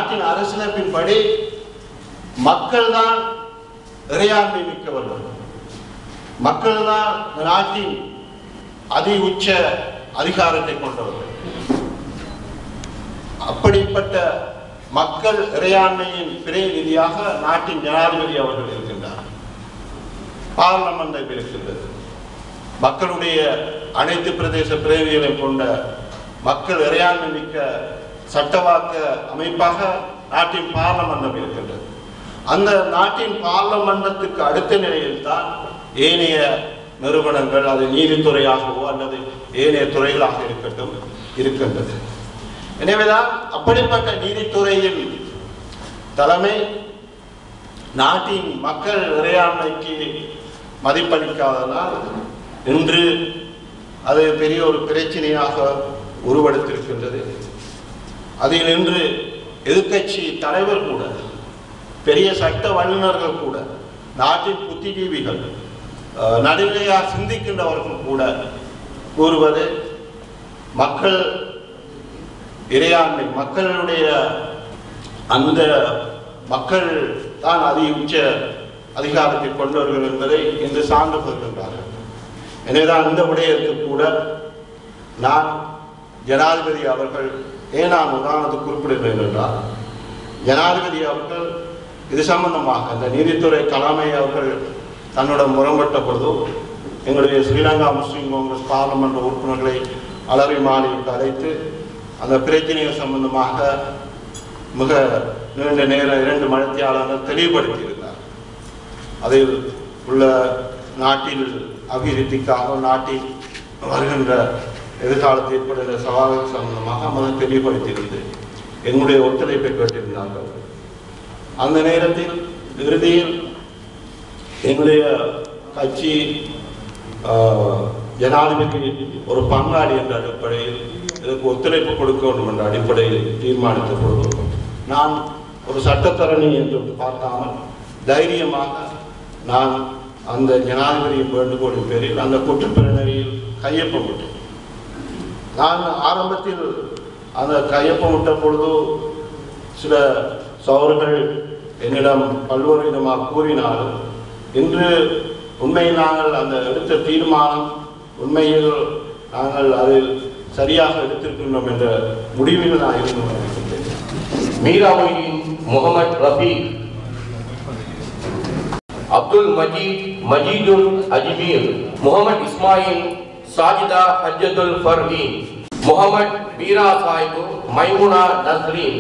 நாட்டின் அரசியலமைப்பின்படி மக்கள் தான் இறையாண்மை மிக்கவர்கள், மக்கள் தான் நாட்டின் அதி உச்ச அதிகாரத்தை கொண்டவர்கள். அப்படிப்பட்ட மக்கள் இறையாண்மையின் பிரதிநிதியாக நாட்டின் ஜனாதிபதி அவர்கள் இருக்கின்றார். பார்லமெண்ட் இருக்கின்றது. மக்களுடைய அனைத்து பிரதேச பிரதிநிதிகளை கொண்ட மக்கள் இறையாண்மை மிக்க சட்டவாக்க அமைப்பாக நாட்டின் பார்லமெண்ட் இருக்கின்றது. அந்த நாட்டின் பார்லமெண்டத்துக்கு அடுத்த நிலையில் தான் ஏனைய நிறுவனங்கள், அது நீதித்துறையாகவோ அல்லது ஏனைய துறைகளாக இருக்கட்டும் இருக்கின்றது. எனவேதான் அப்படிப்பட்ட நீதித்துறையின் தலைமை நாட்டின் மக்கள் இறையாண்மைக்கு மதிப்பளிக்காததால் இன்று அது பெரிய ஒரு பிரச்சனையாக உருவெடுத்திருக்கின்றது. அதில் இன்று எதிர்க்கட்சி தலைவர் கூட, பெரிய சட்ட வல்லுநர்கள் கூட, நாட்டின் புத்திஜீவிகள், நடுநிலையாக சிந்திக்கின்றவர்கள் கூட கூறுவது மக்கள் இறையாண்மை, மக்களுடைய அந்த மக்கள் தான் அதி உச்ச அதிகாரத்தை கொண்டவர்கள் என்பதை இன்று சான்று கொள்கின்றார்கள். எனவேதான் இந்த விடயத்துக்கு கூட நான் ஜனாதிபதி அவர்கள், ஏன் நான் உதாரணத்துக்கு குறிப்பிடுகிறேன் என்றால், ஜனாதிபதி அவர்கள் இது சம்பந்தமாக இந்த நீதித்துறை தலைமை அவர்கள் தன்னோட முரண்பட்ட பொழுது எங்களுடைய ஸ்ரீலங்கா முஸ்லீம் காங்கிரஸ் பார்லமெண்ட் உறுப்பினர்களை அலரி மாளிகைக்கு அழைத்து அந்த பிரச்சனைகள் சம்பந்தமாக மிக நீண்ட நேரம் 2 மணித்தியாளர்கள் தெளிவுபடுத்தியிருந்தார். அதில் உள்ள நாட்டில் அபிவிருத்திக்காக, நாட்டில் வருகின்ற எதிர்காலத்தில் ஏற்படுகிற சவால்கள் சம்பந்தமாக முதல் தெளிவுபடுத்தியிருந்து எங்களுடைய ஒத்துழைப்பை கேட்டிருந்தார்கள். அந்த நேரத்தில் இறுதியில் எங்களுடைய கட்சி ஜனாதிபதி ஒரு பங்காளி என்ற அடிப்படையில் இதற்கு ஒத்துழைப்பு கொடுக்க வேண்டும் என்ற அடிப்படையில் தீர்மானித்த பொழுது நான் ஒரு சட்டத்தரணி என்று பார்க்காமல் தைரியமாக நான் அந்த ஜனாதிபதியின் வேண்டுகோளின் பேரில் அந்த குற்றப்பிரணையில் கையொப்பமிட்டேன். நான் ஆரம்பத்தில் அந்த கையொப்பமிட்ட பொழுது சில சவர்கள் என்னிடம் பல்வேறு விதமாக கூறினாலும் இன்று உண்மையில் நாங்கள் அந்த எடுத்த தீர்மானம் உண்மையில் நாங்கள் அதில் சரியாக எடுத்திருக்கின்றோம் என்ற முடிவில் நான் இருந்து கொண்டிருக்கின்றேன். மீராமொயின் முகமது ரஃபீக், அப்துல் மஜீத் மஜீதுல் அஜ்மீர், முகமது இஸ்மாயில் சாஜிதா ஹஜ்ஜத்துல் ஃபர்வீன், முகமது பீரா சாஹிப் மைமுனா நஸ்ரீன்,